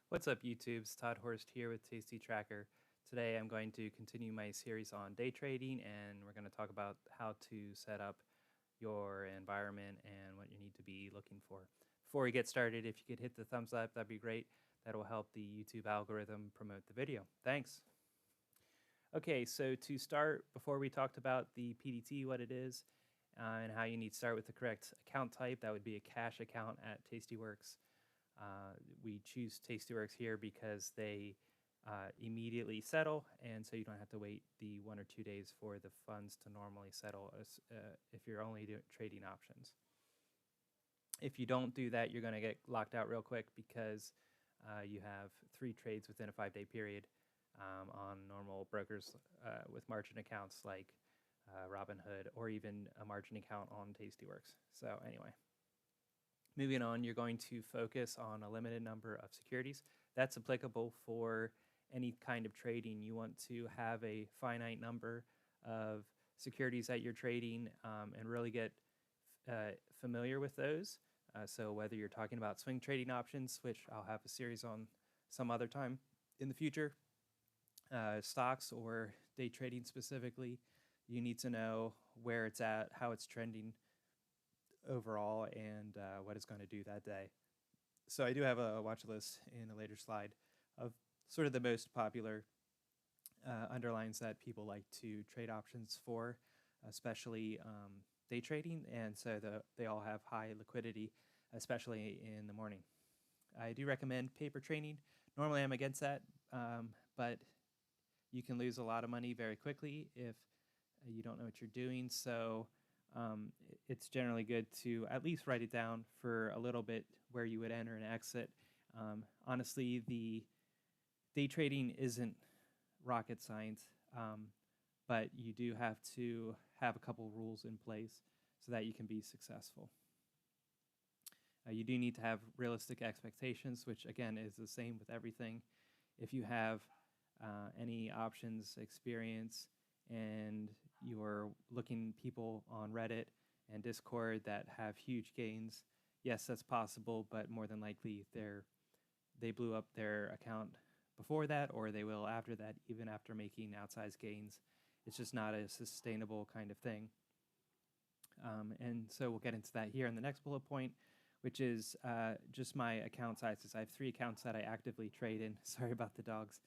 What's up, YouTube? It's Todd Horst here with Tasty Tracker. Today I'm going to continue my series on day trading, and we're going to talk about how to set up your environment and what you need to be looking for. Before we get started, if you could hit the thumbs up, that'd be great. That will help the YouTube algorithm promote the video. Thanks. Okay, so to start, before we talked about the PDT, what it is, and how you need to start with the correct account type, that would be a cash account at Tastyworks. We choose Tastyworks here because they immediately settle, and so you don't have to wait the 1 or 2 days for the funds to normally settle if you're only trading options. If you don't do that, you're going to get locked out real quick because you have 3 trades within a 5-day period on normal brokers with margin accounts like Robinhood, or even a margin account on Tastyworks. So anyway. Moving on, you're going to focus on a limited number of securities. That's applicable for any kind of trading. You want to have a finite number of securities that you're trading and really get familiar with those. So whether you're talking about swing trading options, which I'll have a series on some other time in the future, stocks or day trading specifically, you need to know where it's at, how it's trending overall, and what it's going to do that day. So I do have a watch list in a later slide of sort of the most popular underlines that people like to trade options for, especially day trading, and so they all have high liquidity, especially in the morning. I do recommend paper trading. Normally I'm against that, but you can lose a lot of money very quickly if you don't know what you're doing. So it's generally good to at least write it down for a little bit where you would enter and exit. Honestly, the day trading isn't rocket science, but you do have to have a couple rules in place so that you can be successful. You do need to have realistic expectations, which again is the same with everything. If you have any options experience and you're looking people on Reddit and Discord that have huge gains, yes, that's possible, but more than likely they blew up their account before that, or they will after that, even after making outsized gains. It's just not a sustainable kind of thing. And so we'll get into that here in the next bullet point, which is just my account sizes. I have 3 accounts that I actively trade in. Sorry about the dogs.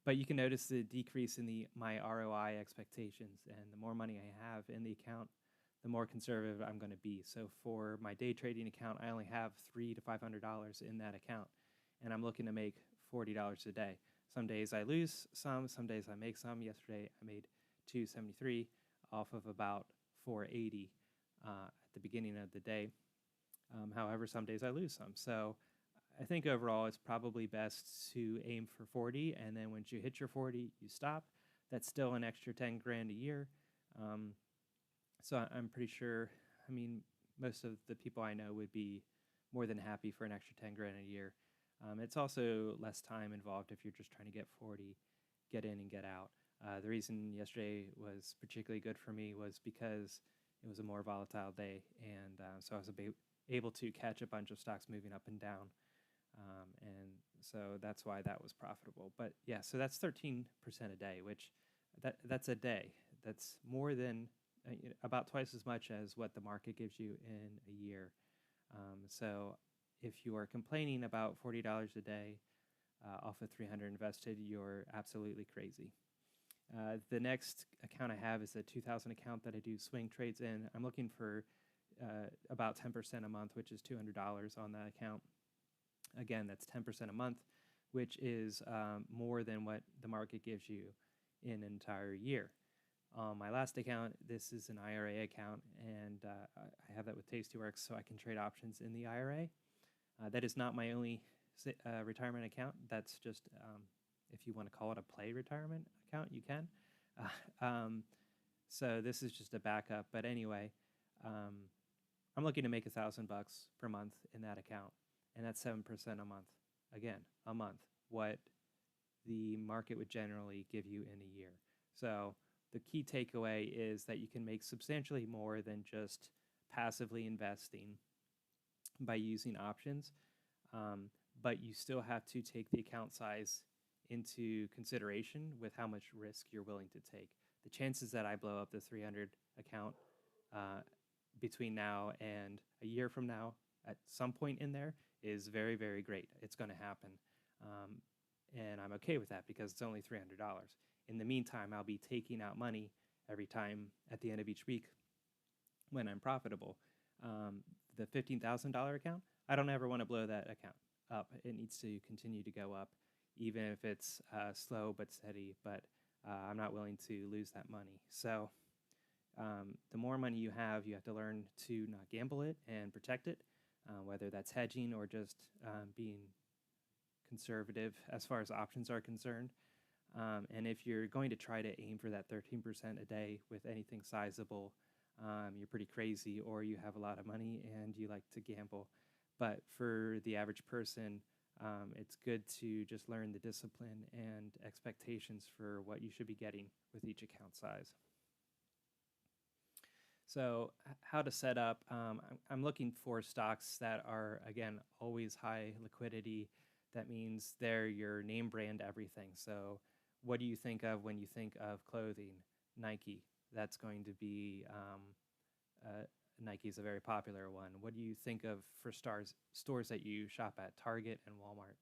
But you can notice the decrease in my ROI expectations, and the more money I have in the account, the more conservative I'm going to be. So for my day trading account, I only have $300 to $500 in that account, and I'm looking to make $40 a day. Some days I lose some days I make some. Yesterday I made $273 off of about $480 at the beginning of the day. However, some days I lose some. So I think overall it's probably best to aim for 40, and then once you hit your 40, you stop. That's still an extra 10 grand a year. So I'm pretty sure, I mean, most of the people I know would be more than happy for an extra 10 grand a year. It's also less time involved if you're just trying to get 40, get in and get out. The reason yesterday was particularly good for me was because it was a more volatile day, and so I was able to catch a bunch of stocks moving up and down. And so that's why that was profitable. But yeah, so that's 13% a day, which that's a day. That's more than about twice as much as what the market gives you in a year. So if you are complaining about $40 a day off of 300 invested, you're absolutely crazy. The next account I have is a 2000 account that I do swing trades in. I'm looking for about 10% a month, which is $200 on that account. Again, that's 10% a month, which is more than what the market gives you in an entire year. My last account, this is an IRA account, and I have that with Tastyworks, so I can trade options in the IRA. That is not my only retirement account. That's just, if you want to call it a play retirement account, you can. So this is just a backup. But anyway, I'm looking to make $1,000 per month in that account, and that's 7% a month. Again, a month, what the market would generally give you in a year. So the key takeaway is that you can make substantially more than just passively investing by using options. but you still have to take the account size into consideration with how much risk you're willing to take. The chances that I blow up the 300 account uh, between now and a year from now at some point in there is very, very great. It's going to happen. Um, and I'm okay with that because it's only $300. In the meantime, I'll be taking out money every time at the end of each week when I'm profitable. The $15,000 account, I don't ever want to blow that account up. It needs to continue to go up, even if it's slow but steady. But I'm not willing to lose that money. So the more money you have to learn to not gamble it and protect it, whether that's hedging or just being conservative as far as options are concerned. And if you're going to try to aim for that 13% a day with anything sizable, you're pretty crazy, or you have a lot of money and you like to gamble. But for the average person, it's good to just learn the discipline and expectations for what you should be getting with each account size. So how to set up, I'm looking for stocks that are, again, always high liquidity. That means they're your name brand everything. So what do you think of when you think of clothing? Nike. That's going to be, Nike's a very popular one. What do you think of for stores that you shop at? Target and Walmart.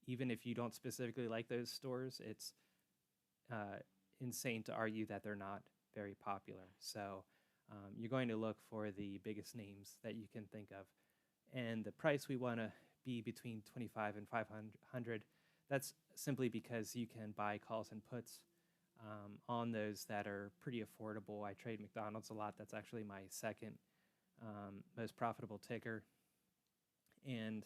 Even if you don't specifically like those stores, it's insane to argue that they're not very popular. So you're going to look for the biggest names that you can think of. And the price we want to be between 25 and 500. That's simply because you can buy calls and puts on those that are pretty affordable. I trade McDonald's a lot. That's actually my second most profitable ticker. And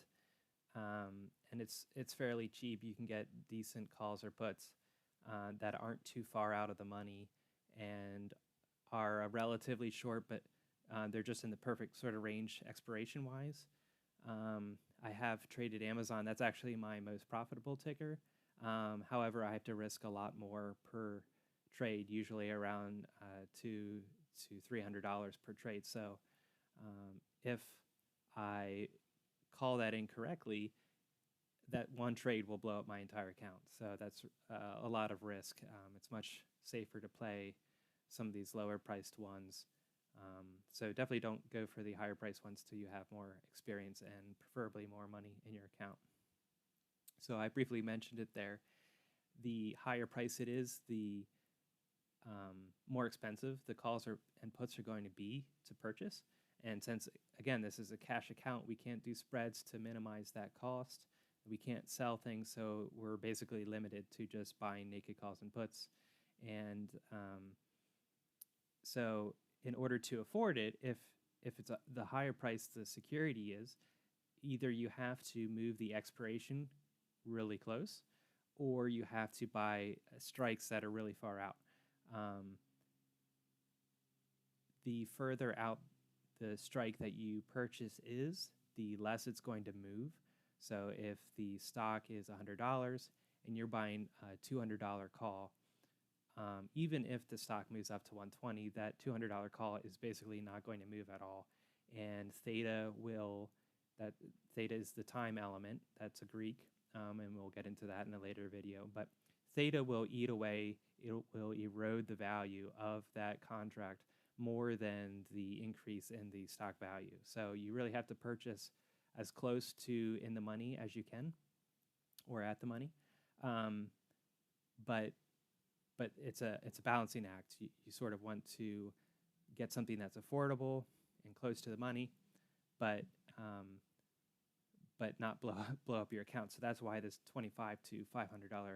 it's fairly cheap. You can get decent calls or puts that aren't too far out of the money and are relatively short, but they're just in the perfect sort of range expiration-wise. I have traded Amazon. That's actually my most profitable ticker. However, I have to risk a lot more per trade, usually around $200 to $300 per trade. So if I call that incorrectly, that one trade will blow up my entire account. So that's a lot of risk. It's much safer to play some of these lower priced ones. So definitely don't go for the higher priced ones till you have more experience and preferably more money in your account. So I briefly mentioned it there. The higher price it is, the more expensive the calls and puts are going to be to purchase. And since, again, this is a cash account, we can't do spreads to minimize that cost. We can't sell things, so we're basically limited to just buying naked calls and puts. And so in order to afford it, if it's the higher price the security is, either you have to move the expiration really close, or you have to buy strikes that are really far out. The further out the strike that you purchase is, the less it's going to move. So if the stock is $100 and you're buying a $200 call, even if the stock moves up to 120, that $200 call is basically not going to move at all. And theta is the time element. That's a Greek, and we'll get into that in a later video. But theta will eat away, it will erode the value of that contract more than the increase in the stock value. So you really have to purchase as close to in the money as you can, or at the money. But it's a balancing act. You sort of want to get something that's affordable and close to the money, but not blow up your account. So that's why this $25 to $500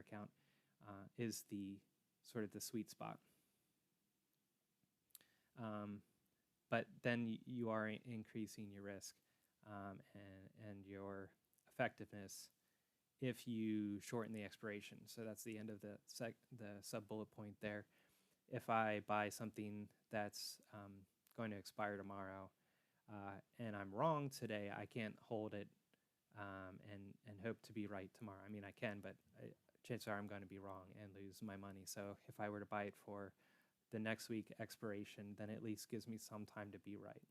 account is the sort of the sweet spot. But then you are increasing your risk and your effectiveness if you shorten the expiration. So that's the end of the sub-bullet point there. If I buy something that's going to expire tomorrow and I'm wrong today, I can't hold it and hope to be right tomorrow. I mean, I can, but chances are I'm going to be wrong and lose my money. So if I were to buy it for the next week expiration, then at least gives me some time to be right.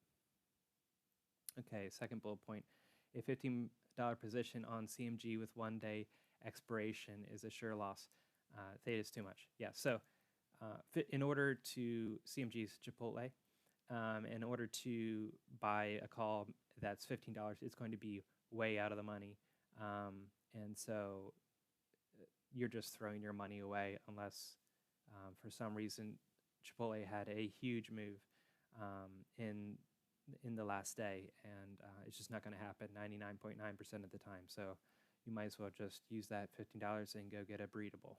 Okay, second bullet point. A $15 $50 position on CMG with 1 day expiration is a sure loss. Theta is too much. Yeah, so in order to CMG's Chipotle, in order to buy a call that's $15, it's going to be way out of the money. And so you're just throwing your money away unless for some reason Chipotle had a huge move in the last day, and it's just not going to happen 99.9% of the time. So you might as well just use that $15 and go get a breedable.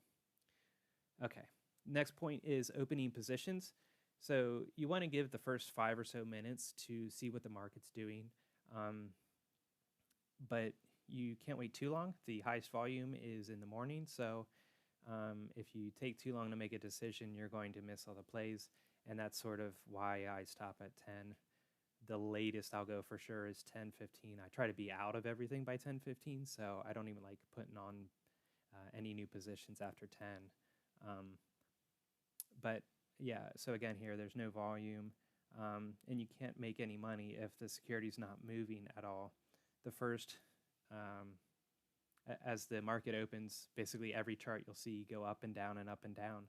Okay, next point is opening positions. So you want to give the first 5 or so minutes to see what the market's doing, but you can't wait too long. The highest volume is in the morning, so if you take too long to make a decision, you're going to miss all the plays, and that's sort of why I stop at 10. The latest I'll go for sure is 10:15. I try to be out of everything by 10:15, so I don't even like putting on any new positions after 10. But yeah, so again here, there's no volume, and you can't make any money if the security's not moving at all. The first, as the market opens, basically every chart you'll see go up and down and up and down,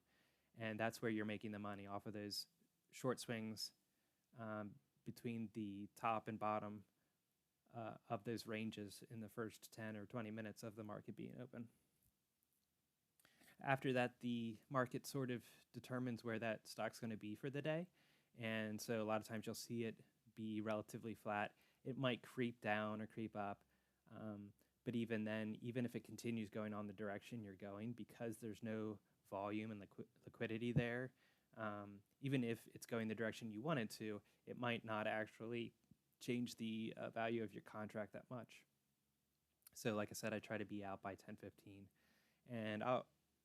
and that's where you're making the money off of those short swings between the top and bottom of those ranges in the first 10 or 20 minutes of the market being open. After that, the market sort of determines where that stock's going to be for the day, and so a lot of times you'll see it be relatively flat. It might creep down or creep up, but even then, even if it continues going on the direction you're going, because there's no volume and liquidity there, even if it's going the direction you want it to, it might not actually change the value of your contract that much. So like I said, I try to be out by 10:15, and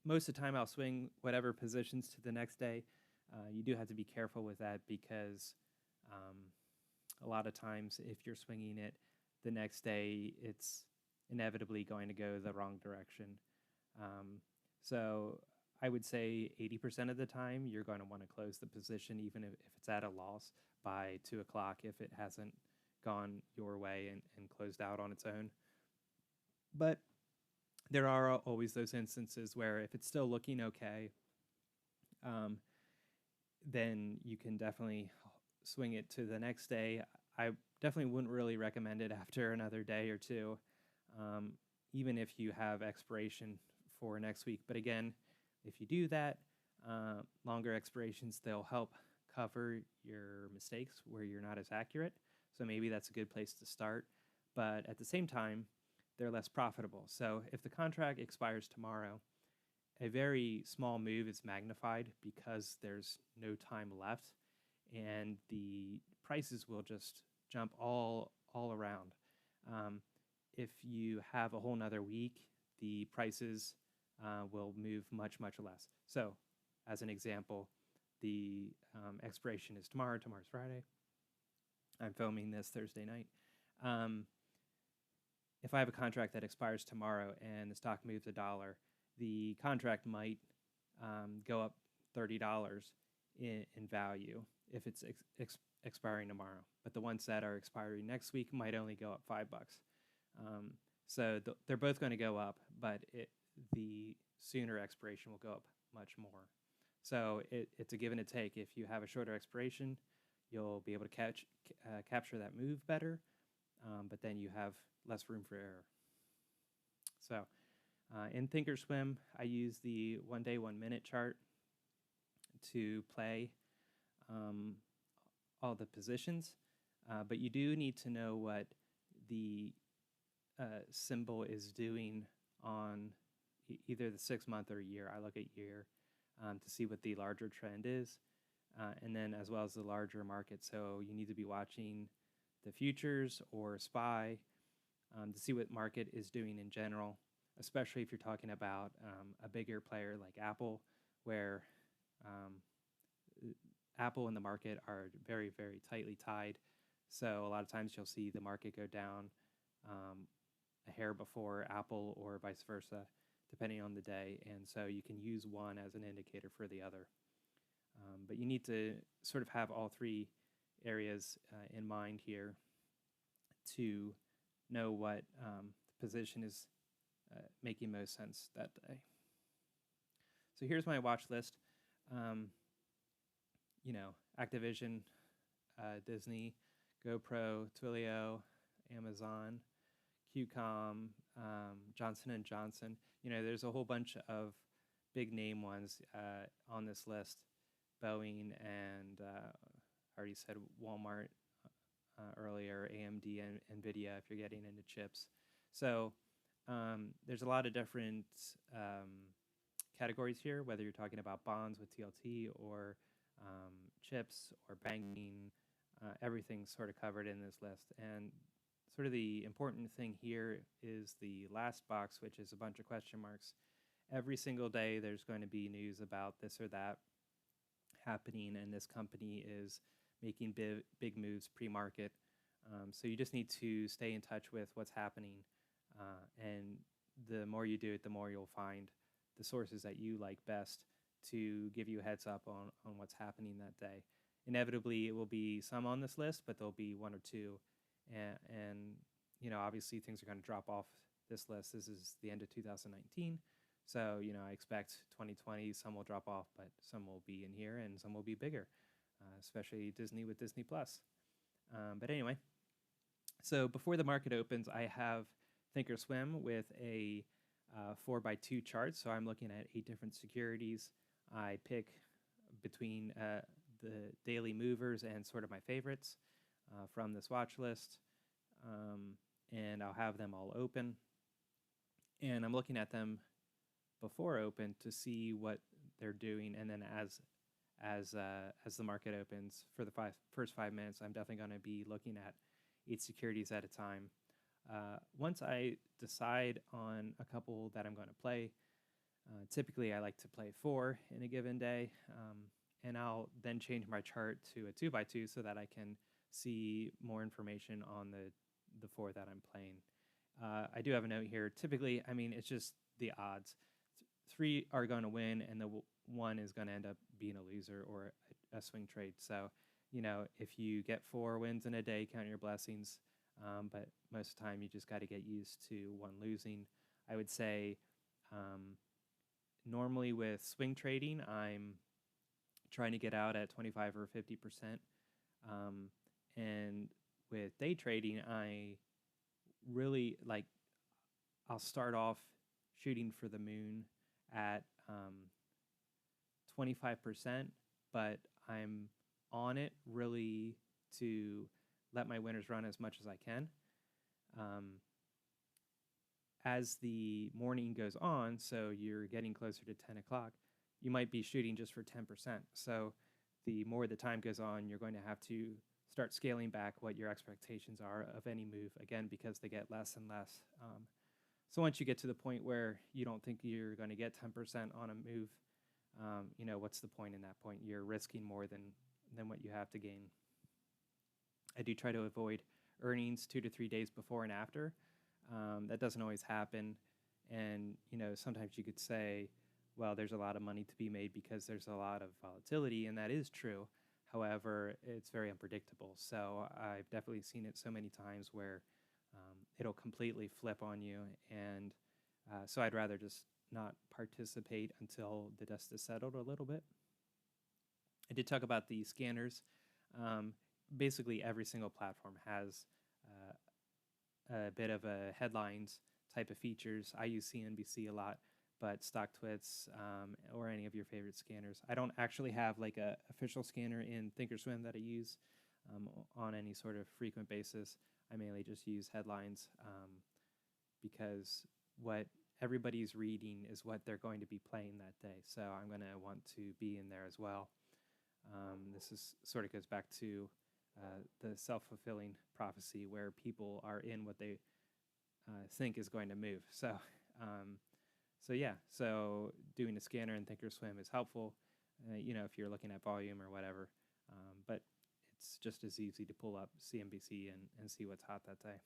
most of the time I'll swing whatever positions to the next day. You do have to be careful with that because a lot of times if you're swinging it the next day, it's inevitably going to go the wrong direction. So I would say 80% of the time you're going to want to close the position even if it's at a loss by 2 o'clock if it hasn't gone your way and closed out on its own. But there are always those instances where if it's still looking okay, then you can definitely swing it to the next day. I definitely wouldn't really recommend it after another day or two, even if you have expiration for next week. But again, if you do that, longer expirations, they'll help cover your mistakes where you're not as accurate. So maybe that's a good place to start. But at the same time, they're less profitable. So if the contract expires tomorrow, a very small move is magnified because there's no time left, and the prices will just jump all around. If you have a whole nother week, the prices will move much less. So as an example, the expiration is tomorrow. Tomorrow's Friday. I'm filming this Thursday night. If I have a contract that expires tomorrow and the stock moves $1, the contract might go up $30 in value if it's expiring tomorrow. But the ones that are expiring next week might only go up $5. So they're both going to go up, but the sooner expiration will go up much more. So it's a give and a take. If you have a shorter expiration, you'll be able to capture that move better, but then you have less room for error. So in Thinkorswim, I use the 1 day, 1 minute chart to play all the positions, but you do need to know what the symbol is doing on either the 6 month or year. I look at year to see what the larger trend is, and then as well as the larger market. So you need to be watching the futures or SPY to see what market is doing in general, especially if you're talking about a bigger player like Apple, where Apple and the market are very tightly tied. So a lot of times you'll see the market go down a hair before Apple or vice versa, depending on the day. And so you can use one as an indicator for the other. But you need to sort of have all three areas in mind here to know what the position is making most sense that day. So here's my watch list. Activision, Disney, GoPro, Twilio, Amazon, QCOM, Johnson and Johnson. There's a whole bunch of big name ones on this list. Boeing and I already said Walmart earlier, AMD and NVIDIA if you're getting into chips. So there's a lot of different categories here, whether you're talking about bonds with TLT or chips or banking. Everything's sort of covered in this list. And sort of the important thing here is the last box, which is a bunch of question marks. Every single day there's going to be news about this or that happening, and this company is making big moves pre-market. So you just need to stay in touch with what's happening. And the more you do it, the more you'll find the sources that you like best to give you a heads up on what's happening that day. Inevitably, it will be some on this list, but there'll be one or two. And obviously things are going to drop off this list. This is the end of 2019. So, I expect 2020, some will drop off, but some will be in here and some will be bigger, especially Disney with Disney Plus. But anyway, so before the market opens, I have Thinkorswim with a 4x2 chart. So I'm looking at 8 different securities. I pick between the daily movers and sort of my favorites from this watch list. And I'll have them all open. And I'm looking at them before open to see what they're doing, and then as the market opens for the first 5 minutes, I'm definitely going to be looking at 8 securities at a time. Once I decide on a couple that I'm going to play, typically I like to play 4 in a given day, and I'll then change my chart to a 2x2 so that I can see more information on the 4 that I'm playing. I do have a note here. Typically, it's just the odds. 3 are going to win, and the 1 is going to end up being a loser or a swing trade. So, if you get 4 wins in a day, count your blessings. But most of the time, you just got to get used to 1 losing. I would say normally with swing trading, I'm trying to get out at 25 or 50%. And with day trading, I really I'll start off shooting for the moon at 25%, but I'm on it really to let my winners run as much as I can. As the morning goes on, so you're getting closer to 10 o'clock, you might be shooting just for 10%. So the more the time goes on, you're going to have to start scaling back what your expectations are of any move, again, because they get less and less. So once you get to the point where you don't think you're going to get 10% on a move, what's the point in that point? You're risking more than what you have to gain. I do try to avoid earnings 2 to 3 days before and after. That doesn't always happen. And, sometimes you could say, well, there's a lot of money to be made because there's a lot of volatility, and that is true. However, it's very unpredictable. So I've definitely seen it so many times where it'll completely flip on you. And so I'd rather just not participate until the dust is settled a little bit. I did talk about the scanners. Basically, every single platform has a bit of a headlines type of features. I use CNBC a lot, but StockTwits or any of your favorite scanners. I don't actually have a official scanner in Thinkorswim that I use on any sort of frequent basis. I mainly just use headlines because what everybody's reading is what they're going to be playing that day. So I'm going to want to be in there as well. This is sort of goes back to the self-fulfilling prophecy where people are in what they think is going to move. So so doing a scanner in Thinkorswim is helpful, if you're looking at volume or whatever. But it's just as easy to pull up CNBC and see what's hot that day.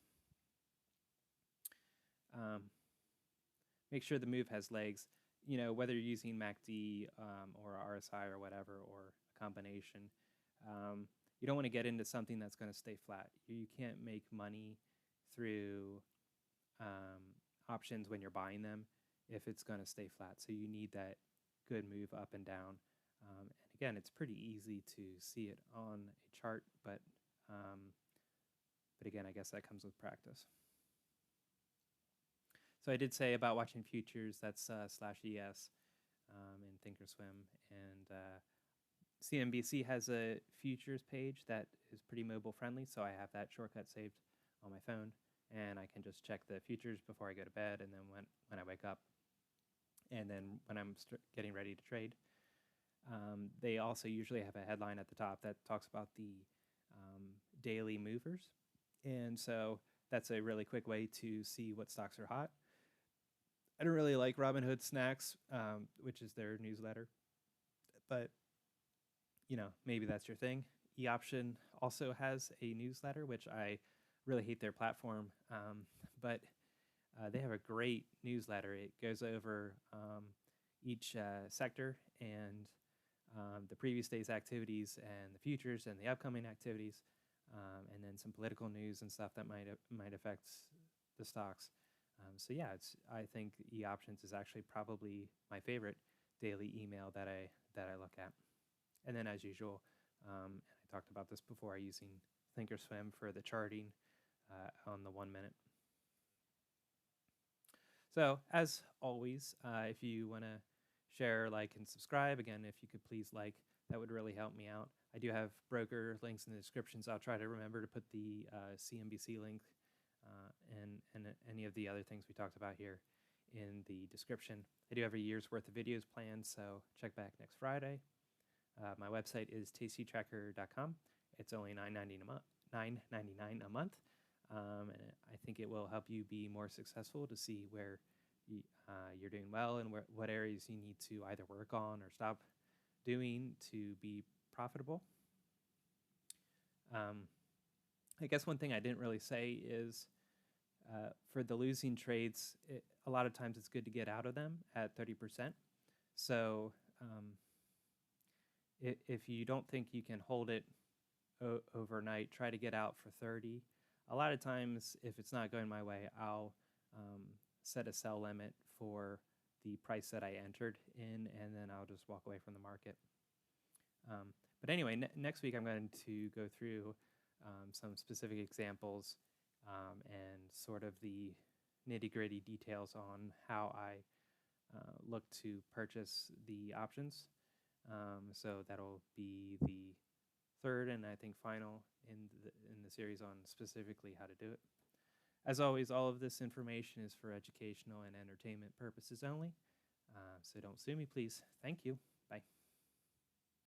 Make sure the move has legs, whether you're using MACD or RSI or whatever, or a combination. You don't want to get into something that's going to stay flat. You can't make money through options when you're buying them if it's going to stay flat. So you need that good move up and down. And again, it's pretty easy to see it on a chart, but again, I guess that comes with practice. So I did say about watching futures, that's /ES in Thinkorswim, and CNBC has a futures page that is pretty mobile friendly, so I have that shortcut saved on my phone, and I can just check the futures before I go to bed, and then when I wake up, and then when I'm getting ready to trade. They also usually have a headline at the top that talks about the daily movers, and so that's a really quick way to see what stocks are hot. I don't really like Robinhood Snacks, which is their newsletter, but maybe that's your thing. eOption also has a newsletter, which I really hate their platform, but they have a great newsletter. It goes over each sector and the previous day's activities and the futures and the upcoming activities, and then some political news and stuff that might affect the stocks. So yeah, I think eOptions is actually probably my favorite daily email that I look at. And then, as usual, and I talked about this before, using Thinkorswim for the charting on the 1 minute. So, as always, if you want to share, like, and subscribe, again, if you could please like, that would really help me out. I do have broker links in the description, so I'll try to remember to put the CNBC link and any of the other things we talked about here in the description. I do have a year's worth of videos planned, so check back next Friday. My website is tastytracker.com. It's only $9.99 a month, and I think it will help you be more successful to see where you're doing well and what areas you need to either work on or stop doing to be profitable. I guess one thing I didn't really say is for the losing trades, a lot of times it's good to get out of them at 30%. So if you don't think you can hold it overnight, try to get out for 30. A lot of times, if it's not going my way, I'll set a sell limit for the price that I entered in, and then I'll just walk away from the market. But anyway, next week I'm going to go through some specific examples and sort of the nitty-gritty details on how I look to purchase the options. So that'll be the third and I think final in the series on specifically how to do it. As always, all of this information is for educational and entertainment purposes only. So don't sue me, please. Thank you. Bye.